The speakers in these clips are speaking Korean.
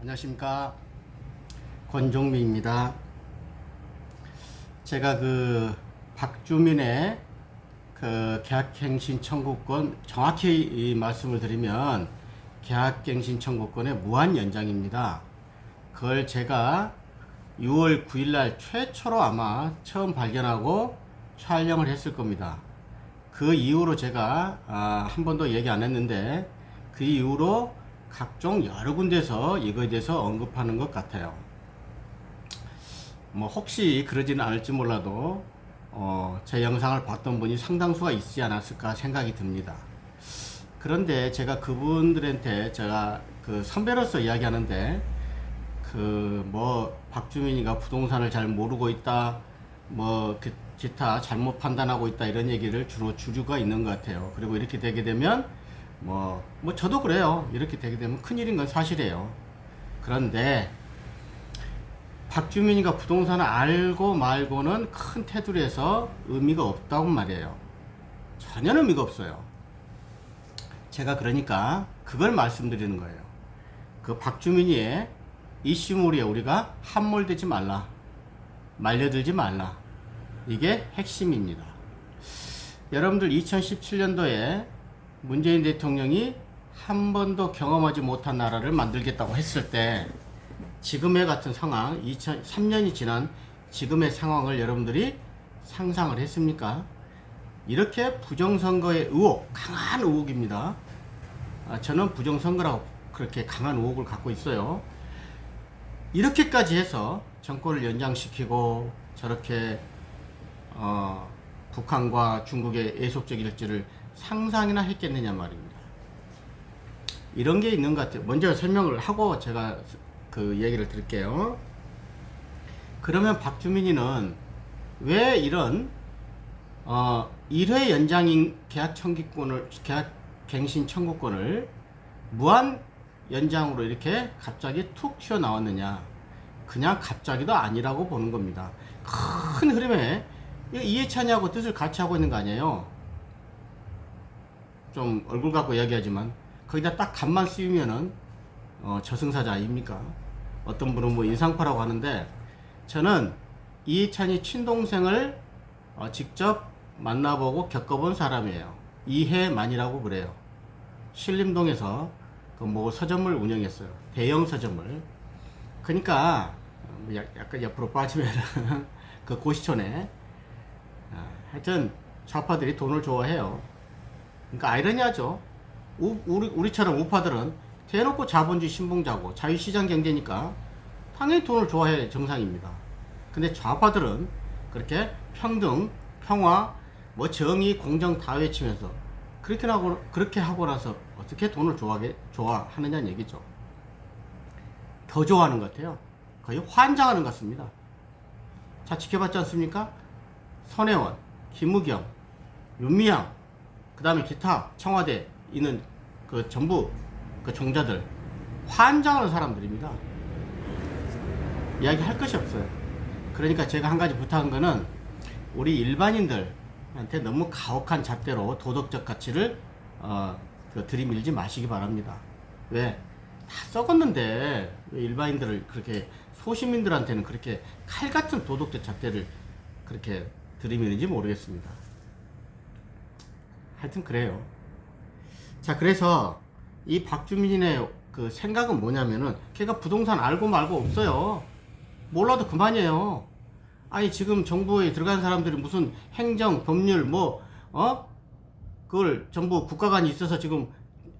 안녕하십니까, 권종미입니다. 제가 박주민의 계약갱신 청구권, 정확히 이 말씀을 드리면 계약갱신 청구권의 무한 연장입니다. 그걸 제가 6월 9일날 최초로 아마 처음 발견하고 촬영을 했을 겁니다. 그 이후로 제가 한 번도 얘기 안 했는데, 그 이후로 각종 여러 군데서 이거에 대해서 언급하는 것 같아요. 뭐 혹시 그러지는 않을지 몰라도 제 영상을 봤던 분이 상당수가 있지 않았을까 생각이 듭니다. 그런데 제가 그분들한테 제가 선배로서 이야기하는데, 박주민이가 부동산을 잘 모르고 있다, 기타 잘못 판단하고 있다, 이런 얘기를 주로 주류가 있는 것 같아요. 그리고 이렇게 되게 되면 저도 그래요. 이렇게 되게 되면 큰일인 건 사실이에요. 그런데 박주민이가 부동산을 알고 말고는 큰 테두리에서 의미가 없다고 말이에요. 전혀 의미가 없어요. 제가 그러니까 그걸 말씀드리는 거예요. 박주민이의 이슈물에 우리가 함몰되지 말라, 말려들지 말라, 이게 핵심입니다. 여러분들 2017년도에 문재인 대통령이 한 번도 경험하지 못한 나라를 만들겠다고 했을 때, 지금의 같은 상황, 3년이 지난 지금의 상황을 여러분들이 상상을 했습니까? 이렇게 부정선거의 의혹, 강한 의혹입니다. 저는 부정선거라고 그렇게 강한 의혹을 갖고 있어요. 이렇게까지 해서 정권을 연장시키고 저렇게 북한과 중국의 애속적 일지를 상상이나 했겠느냐 말입니다. 이런 게 있는 것 같아요. 먼저 설명을 하고 제가 얘기를 드릴게요. 그러면 박주민이는 왜 이런 1회 연장인 계약갱신 청구권을 무한 연장으로 이렇게 갑자기 툭 튀어나왔느냐? 그냥 갑자기도 아니라고 보는 겁니다. 큰 흐름에 이해찬이하고 뜻을 같이 하고 있는 거 아니에요? 좀 얼굴 갖고 이야기하지만 거기다 딱 간만 씌우면은 저승사자 아닙니까? 어떤 분은 인상파라고 하는데, 저는 이해찬이 친동생을 직접 만나보고 겪어본 사람이에요. 이해만이라고 그래요. 신림동에서 서점을 운영했어요. 대형 서점을. 그러니까 약간 옆으로 빠지면 고시촌에 하여튼 좌파들이 돈을 좋아해요. 그러니까 아이러니하죠. 우리처럼 우파들은 대놓고 자본주의 신봉자고 자유시장 경제니까 당연히 돈을 좋아해 정상입니다. 근데 좌파들은 그렇게 평등, 평화, 정의, 공정 다 외치면서 그렇게 하고 나서 어떻게 돈을 좋아하느냐는 얘기죠. 더 좋아하는 것 같아요. 거의 환장하는 것 같습니다. 자, 지켜봤지 않습니까? 손혜원, 김우겸, 윤미향, 그 다음에 기타 청와대 있는 전부 종자들, 환장하는 사람들입니다. 이야기할 것이 없어요. 그러니까 제가 한 가지 부탁한 거는, 우리 일반인들한테 너무 가혹한 잣대로 도덕적 가치를 들이밀지 마시기 바랍니다. 왜? 다 썩었는데 왜 일반인들을 그렇게, 소시민들한테는 그렇게 칼같은 도덕적 잣대를 그렇게 들이미는지 모르겠습니다. 하여튼 그래요. 자, 그래서 이 박주민의 생각은 뭐냐면은, 걔가 부동산 알고 말고 없어요. 몰라도 그만이에요. 아니, 지금 정부에 들어간 사람들이 무슨 행정, 법률, 그걸 전부 국가관이 있어서 지금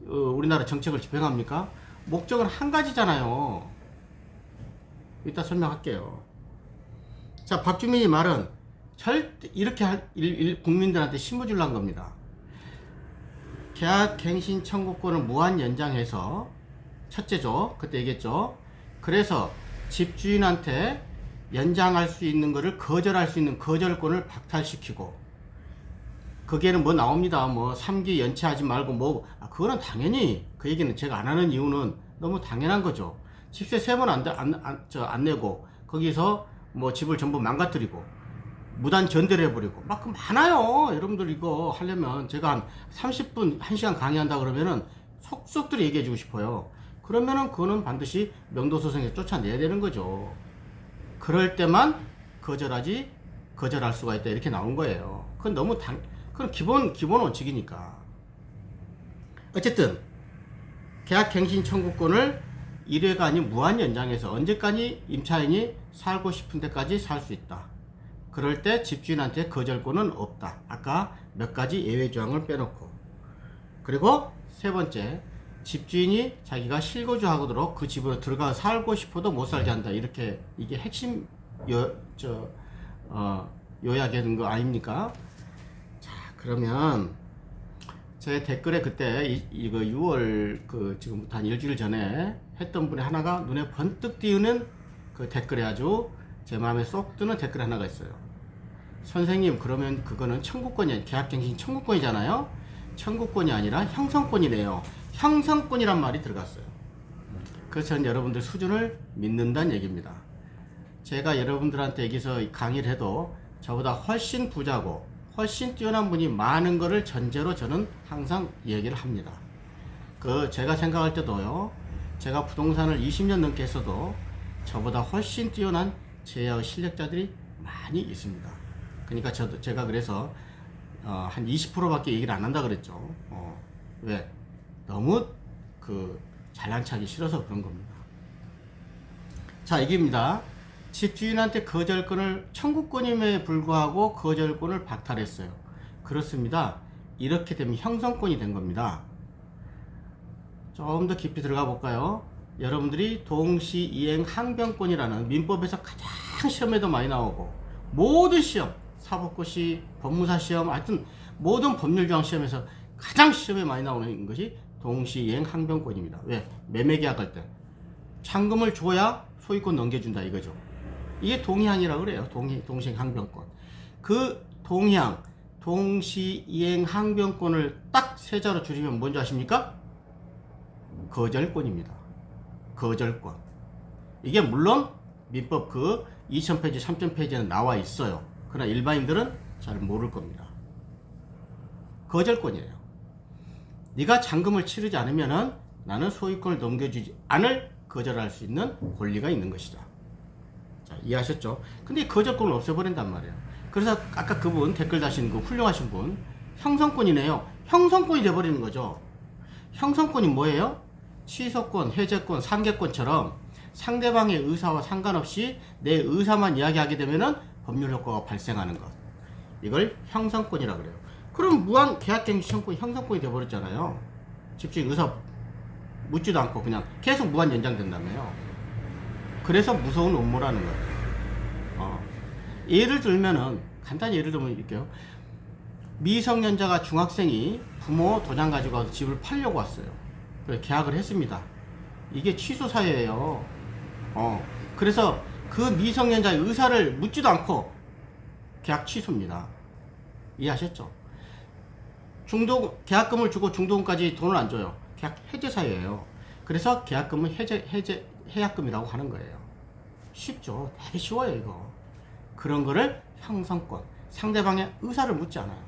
우리나라 정책을 집행합니까? 목적은 한 가지잖아요. 이따 설명할게요. 자, 박주민이 말은 절대 이렇게 국민들한테 심어주려는 겁니다. 계약갱신 청구권을 무한 연장해서, 첫째죠. 그때 얘기했죠. 그래서 집주인한테 연장할 수 있는 거를 거절할 수 있는 거절권을 박탈시키고, 거기에는 나옵니다. 3기 연체하지 말고 그거는 당연히, 그 얘기는 제가 안 하는 이유는 너무 당연한 거죠. 집세 3번 안 내고 거기서 집을 전부 망가뜨리고 무단 전대를 해버리고 많아요. 여러분들 이거 하려면 제가 한 30분 1시간 강의한다 그러면은 속속들이 얘기해 주고 싶어요. 그러면은 그거는 반드시 명도소송에 쫓아내야 되는 거죠. 그럴 때만 거절할 수가 있다 이렇게 나온 거예요. 그건 너무 그건 기본 원칙이니까. 어쨌든 계약갱신 청구권을 1회가 아닌 무한 연장해서 언제까지 임차인이 살고 싶은 데까지 살 수 있다. 그럴 때 집주인한테 거절권은 없다. 아까 몇 가지 예외 조항을 빼놓고. 그리고 세 번째, 집주인이 자기가 실거주하도록 그 집으로 들어가 살고 싶어도 못 살게 한다. 이렇게 이게 핵심 요약하는 거 아닙니까? 자, 그러면 제 댓글에 그때 이거 6월 지금부터 한 일주일 전에 했던 분이 하나가 눈에 번뜩 띄우는 그 댓글에 아주 제 마음에 쏙 드는 댓글 하나가 있어요. 선생님, 그러면 그거는 청구권이 계약갱신 청구권이잖아요. 청구권이 아니라 형성권이네요. 형성권이란 말이 들어갔어요. 그래서 저는 여러분들 수준을 믿는다는 얘기입니다. 제가 여러분들한테 여기서 강의를 해도 저보다 훨씬 부자고 훨씬 뛰어난 분이 많은 것을 전제로 저는 항상 얘기를 합니다. 제가 생각할 때도요, 제가 부동산을 20년 넘게 했어도 저보다 훨씬 뛰어난 제야 실력자들이 많이 있습니다. 그러니까 제가 그래서 한 20%밖에 얘기를 안 한다 그랬죠. 왜? 너무 잘난 척하기 싫어서 그런 겁니다. 자, 얘기입니다. 집주인한테 거절권을 청구권임에 불구하고 거절권을 박탈했어요. 그렇습니다. 이렇게 되면 형성권이 된 겁니다. 좀 더 깊이 들어가 볼까요? 여러분들이 동시이행 항변권이라는 민법에서 가장 시험에도 많이 나오고 모든 시험, 사법고시, 법무사 시험, 하여튼 모든 법률조항 시험에서 가장 시험에 많이 나오는 것이 동시이행 항변권입니다. 왜? 매매계약할 때 잔금을 줘야 소유권 넘겨준다 이거죠. 이게 동의항이라고 그래요. 동시이행 항변권. 그 동의항, 동시이행 항변권을 딱 세 자로 줄이면 뭔지 아십니까? 거절권입니다. 거절권. 이게 물론 민법 2000페이지, 3000페이지에는 나와 있어요. 그러나 일반인들은 잘 모를 겁니다. 거절권이에요. 네가 잔금을 치르지 않으면은 나는 소유권을 넘겨주지 않을 거절할 수 있는 권리가 있는 것이다. 자, 이해하셨죠? 근데 거절권을 없애버린단 말이에요. 그래서 아까 그분 댓글 다신 그 훌륭하신 분, 형성권이네요. 형성권이 돼버리는 거죠. 형성권이 뭐예요? 취소권, 해제권, 상계권처럼 상대방의 의사와 상관없이 내 의사만 이야기하게 되면은 법률 효과가 발생하는 것. 이걸 형성권이라 그래요. 그럼 무한 계약갱신 청구권 형성권이 돼버렸잖아요. 집주인 의사 묻지도 않고 그냥 계속 무한 연장된다며요. 그래서 무서운 음모라는 거예요. 예를 들면은 간단히 예를 들면 이렇게요. 미성년자가 중학생이 부모 도장 가지고 와서 집을 팔려고 왔어요. 그래서 계약을 했습니다. 이게 취소 사유예요. 그래서 그 미성년자의 의사를 묻지도 않고 계약 취소입니다. 이해하셨죠? 계약금을 주고 중도금까지 돈을 안 줘요. 계약 해제 사유예요. 그래서 계약금은 해약금이라고 하는 거예요. 쉽죠? 되게 쉬워요, 이거. 그런 거를 형성권, 상대방의 의사를 묻지 않아요.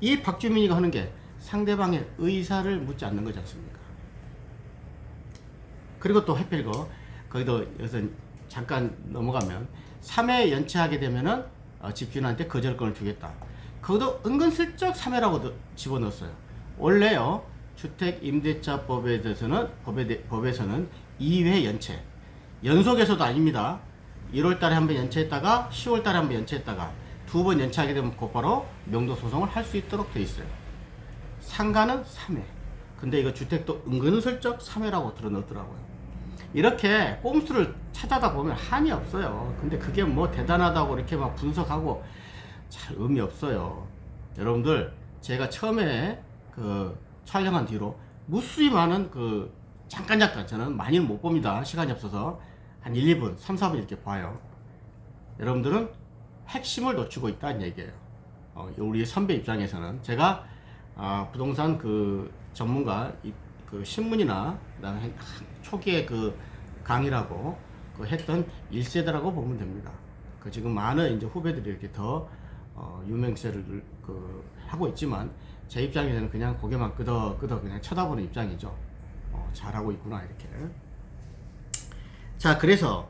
이 박주민이가 하는 게 상대방의 의사를 묻지 않는 거지 않습니까? 그리고 또 하필 거기도 여기서 잠깐 넘어가면 3회 연체하게 되면은 집주인한테 거절권을 주겠다. 거기도 은근슬쩍 3회라고 집어넣었어요. 원래요, 주택임대차법에 대해서는 법에서는 2회 연체, 연속에서도 아닙니다. 1월 달에 한번 연체했다가 10월 달에 한번 연체했다가 두 번 연체하게 되면 곧바로 명도 소송을 할 수 있도록 되어 있어요. 상가는 3회. 근데 이거 주택도 은근슬쩍 3회라고 들어넣더라고요. 이렇게 꼼수를 찾아다 보면 한이 없어요. 근데 그게 뭐 대단하다고 이렇게 막 분석하고 잘 의미 없어요. 여러분들, 제가 처음에 촬영한 뒤로 무수히 많은 잠깐 저는 많이는 못 봅니다. 시간이 없어서 한 1, 2분, 3, 4분 이렇게 봐요. 여러분들은 핵심을 놓치고 있다는 얘기예요. 우리 선배 입장에서는 제가 부동산 전문가 신문이나 그다음에 초기에 강의라고 했던 1세대라고 보면 됩니다. 지금 많은 이제 후배들이 이렇게 더 유명세를 하고 있지만 제 입장에서는 그냥 고개만 끄덕끄덕 그냥 쳐다보는 입장이죠. 잘하고 있구나 이렇게. 자, 그래서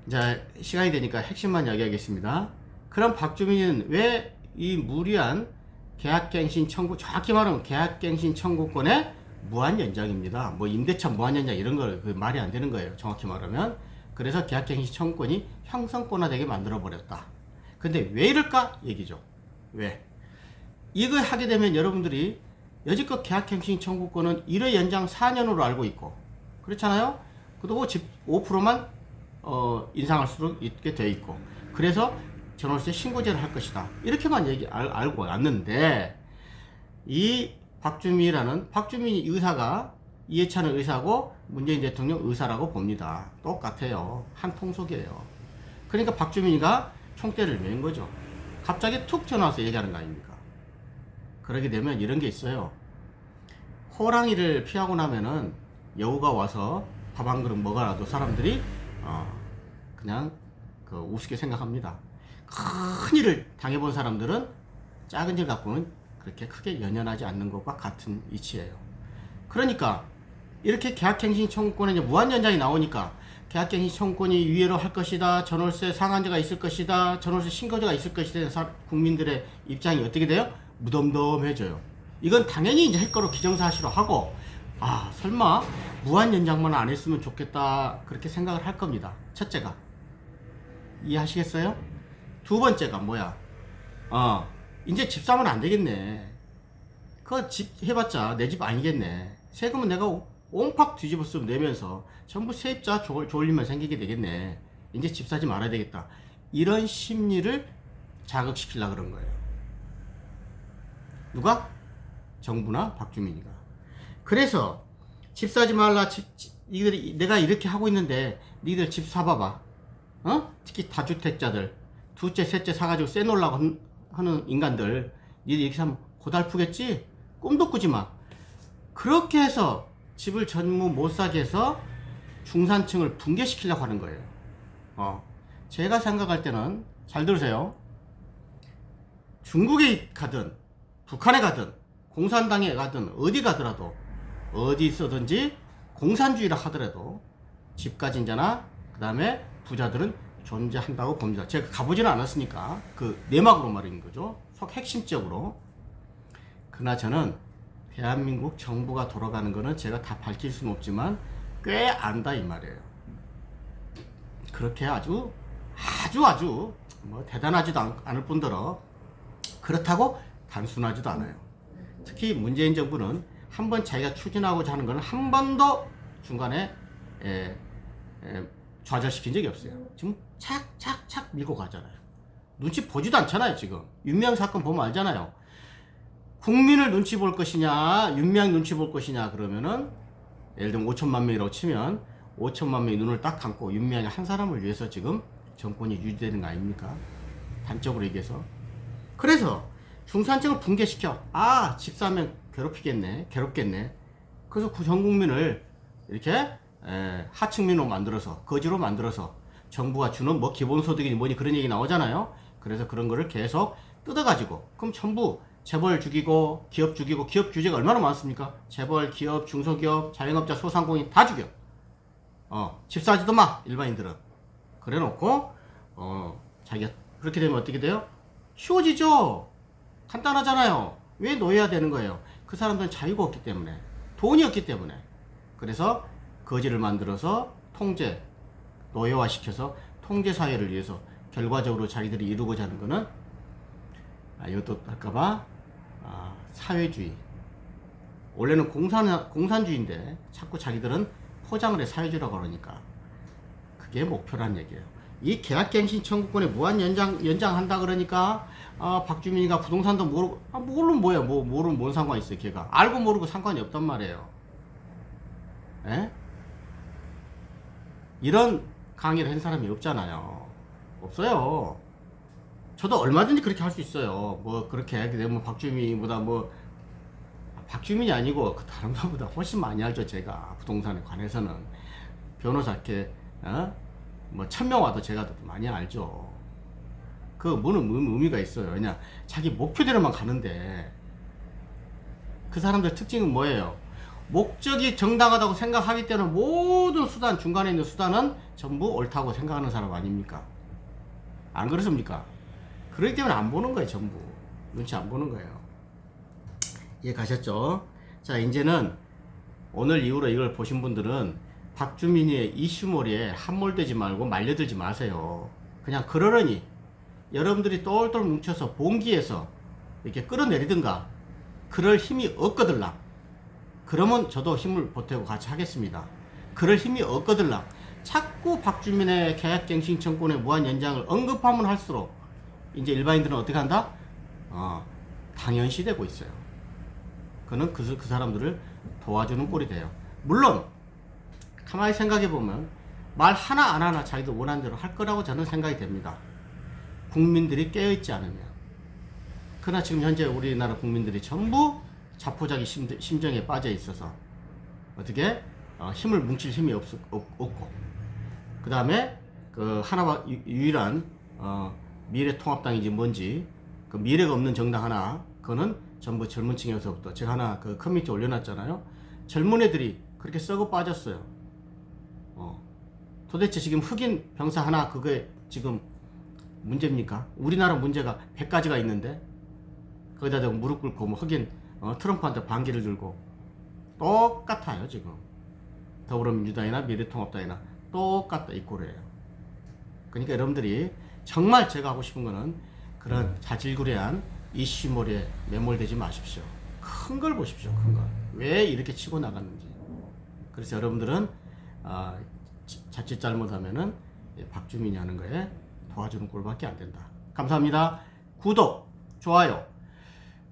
이제 시간이 되니까 핵심만 이야기하겠습니다. 그럼 박주민은 왜 이 무리한 계약갱신 청구, 정확히 말하면 계약갱신 청구권의 무한 연장입니다. 뭐 임대차 무한 연장 이런 거 그 말이 안 되는 거예요. 정확히 말하면. 그래서 계약갱신 청구권이 형성권화되게 만들어 버렸다. 근데 왜 이럴까 얘기죠. 왜? 이걸 하게 되면 여러분들이 여지껏 계약갱신 청구권은 1회 연장 4년으로 알고 있고 그렇잖아요. 그리고 집 5%만 인상할 수 있게 돼 있고, 그래서 전월세 신고제를 할 것이다 이렇게만 알고 왔는데, 이 박주민이 의사가 이해찬은 의사고 문재인 대통령 의사라고 봅니다. 똑같아요. 한 통속이에요. 그러니까 박주민이가 총대를 맨 거죠. 갑자기 툭 튀어나와서 얘기하는 거 아닙니까? 그러게 되면 이런 게 있어요. 호랑이를 피하고 나면은 여우가 와서 밥 한 그릇 먹어라도 사람들이 그냥 우습게 생각합니다. 큰 일을 당해본 사람들은 작은 일 갖고는 그렇게 크게 연연하지 않는 것과 같은 이치예요. 그러니까 이렇게 계약갱신 청구권에 이제 무한 연장이 나오니까 계약갱신 청구권이 유예로 할 것이다, 전월세 상한제가 있을 것이다, 전월세 신고제가 있을 것이다, 국민들의 입장이 어떻게 돼요? 무덤덤해져요. 이건 당연히 이제 할 거로 기정사실로 하고, 설마 무한 연장만 안 했으면 좋겠다 그렇게 생각을 할 겁니다. 첫째가 이해하시겠어요? 두 번째가 뭐야? 이제 집 사면 안 되겠네. 그거 집 해봤자 내 집 아니겠네. 세금은 내가 옹팍 뒤집어 쓰면 내면서 전부 세입자 좋을 일만 생기게 되겠네. 이제 집 사지 말아야 되겠다. 이런 심리를 자극시키려고 그런 거예요. 누가? 정부나 박주민이가. 그래서 집 사지 말라. 니들이 내가 이렇게 하고 있는데 니들 집 사봐봐. 특히 다주택자들 두째 셋째 사가지고 쎄놓으려고 하는 인간들, 니들 이렇게 하면 고달프겠지? 꿈도 꾸지 마. 그렇게 해서 집을 전부 못 사게 해서 중산층을 붕괴시키려고 하는 거예요. 제가 생각할 때는 잘 들으세요. 중국에 가든 북한에 가든 공산당에 가든 어디 가더라도 어디 있어든지 공산주의라 하더라도 집 가진 자나 그 다음에 부자들은 존재한다고 봅니다. 제가 가보지는 않았으니까 그 내막으로 말하는 거죠. 속 핵심적으로. 그러나 저는 대한민국 정부가 돌아가는 거는 제가 다 밝힐 수는 없지만 꽤 안다 이 말이에요. 그렇게 아주 뭐 대단하지도 않을 뿐더러 그렇다고 단순하지도 않아요. 특히 문재인 정부는 한번 자기가 추진하고자 하는 거는 한 번도 중간에 좌절시킨 적이 없어요. 지금 착착착 밀고 가잖아요. 눈치 보지도 않잖아요. 지금 윤미향 사건 보면 알잖아요. 국민을 눈치 볼 것이냐 윤미향 눈치 볼 것이냐 그러면은 예를 들면 5천만 명이라고 치면 5천만 명이 눈을 딱 감고 윤미향이 한 사람을 위해서 지금 정권이 유지되는 거 아닙니까? 단적으로 얘기해서. 그래서 중산층을 붕괴시켜. 집 사면 괴롭겠네. 그래서 전 국민을 이렇게 하층민으로 만들어서 거지로 만들어서 정부가 주는 뭐 기본소득이니 뭐니 그런 얘기 나오잖아요. 그래서 그런 거를 계속 뜯어가지고 그럼 전부 재벌 죽이고 기업 죽이고, 기업 규제가 얼마나 많습니까? 재벌, 기업, 중소기업, 자영업자, 소상공인 다 죽여. 집 사지도 마 일반인들은. 그래 놓고 자기가 그렇게 되면 어떻게 돼요? 쉬워지죠. 간단하잖아요. 왜 노예가 되는 거예요? 그 사람들은 자유가 없기 때문에, 돈이 없기 때문에. 그래서 거지를 만들어서 통제, 노예화 시켜서 통제 사회를 위해서 결과적으로 자기들이 이루고자 하는 거는 이것도 할까봐 사회주의. 원래는 공산주의인데 자꾸 자기들은 포장을 해 사회주의라고 그러니까 그게 목표란 얘기예요. 이 계약갱신 청구권에 무한 연장한다 그러니까 박주민이가 부동산도 모르고 모르면 뭐야, 모르면 뭔 상관이 있어요. 걔가 알고 모르고 상관이 없단 말이에요. 에? 이런 강의를 한 사람이 없잖아요. 없어요. 저도 얼마든지 그렇게 할 수 있어요. 뭐 그렇게 뭐 박주민보다 뭐 박주민이 아니고 그 다른 분보다 훨씬 많이 알죠. 제가 부동산에 관해서는 변호사 이렇게 뭐 1000명 와도 제가 더 많이 알죠. 그 뭐는 의미가 있어요. 왜냐 자기 목표대로만 가는데 그 사람들 특징은 뭐예요? 목적이 정당하다고 생각하기 때문에 모든 수단, 중간에 있는 수단은 전부 옳다고 생각하는 사람 아닙니까? 안 그렇습니까? 그렇기 때문에 안 보는 거예요. 전부 눈치 안 보는 거예요. 이해 가셨죠? 자, 이제는 오늘 이후로 이걸 보신 분들은 박주민의 이슈몰이에 함몰되지 말고 말려들지 마세요. 그냥 그러려니 여러분들이 똘똘 뭉쳐서 봉기에서 이렇게 끌어내리든가 그럴 힘이 없거들라. 그러면 저도 힘을 보태고 같이 하겠습니다. 그럴 힘이 없거들라. 자꾸 박주민의 계약갱신 청구의 무한 연장을 언급하면 할수록 이제 일반인들은 어떻게 한다? 당연시되고 있어요. 그는 그 사람들을 도와주는 꼴이 돼요. 물론 가만히 생각해보면 말 하나 안 하나 자기들 원하는 대로 할 거라고 저는 생각이 됩니다. 국민들이 깨어있지 않으면. 그러나 지금 현재 우리나라 국민들이 전부 자포자기 심정에 빠져 있어서 어떻게 힘을 뭉칠 힘이 없고, 그 다음에 그 하나와 유일한 미래통합당인지 뭔지 그 미래가 없는 정당 하나, 그거는 전부 젊은 층에서부터 제가 하나 그 커뮤니티 올려놨잖아요. 젊은 애들이 그렇게 썩어 빠졌어요. 도대체 지금 흑인 병사 하나 그게 지금 문제입니까? 우리나라 문제가 100가지가 있는데 거기다 대고 무릎 꿇고 뭐 흑인 트럼프한테 반기를 들고 똑같아요. 지금 더불어민주당이나 미래통합당이나 똑같다 이 꼴이에요. 그러니까 여러분들이 정말 제가 하고 싶은 거는 그런 자질구레한 이슈몰에 매몰되지 마십시오. 큰 걸 보십시오. 큰 걸. 왜 이렇게 치고 나갔는지. 그래서 여러분들은 자칫 잘못하면은 박주민이 하는 거에 도와주는 꼴밖에 안 된다. 감사합니다. 구독, 좋아요.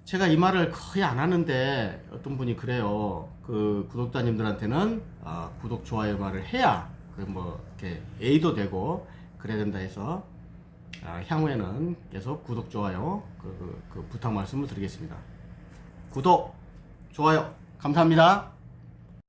제가 이 말을 거의 안 하는데 어떤 분이 그래요. 그 구독자님들한테는 구독, 좋아요 말을 해야 그 뭐 이렇게 A도 되고 그래야 된다 해서 향후에는 계속 구독, 좋아요 그 부탁 말씀을 드리겠습니다. 구독, 좋아요 감사합니다.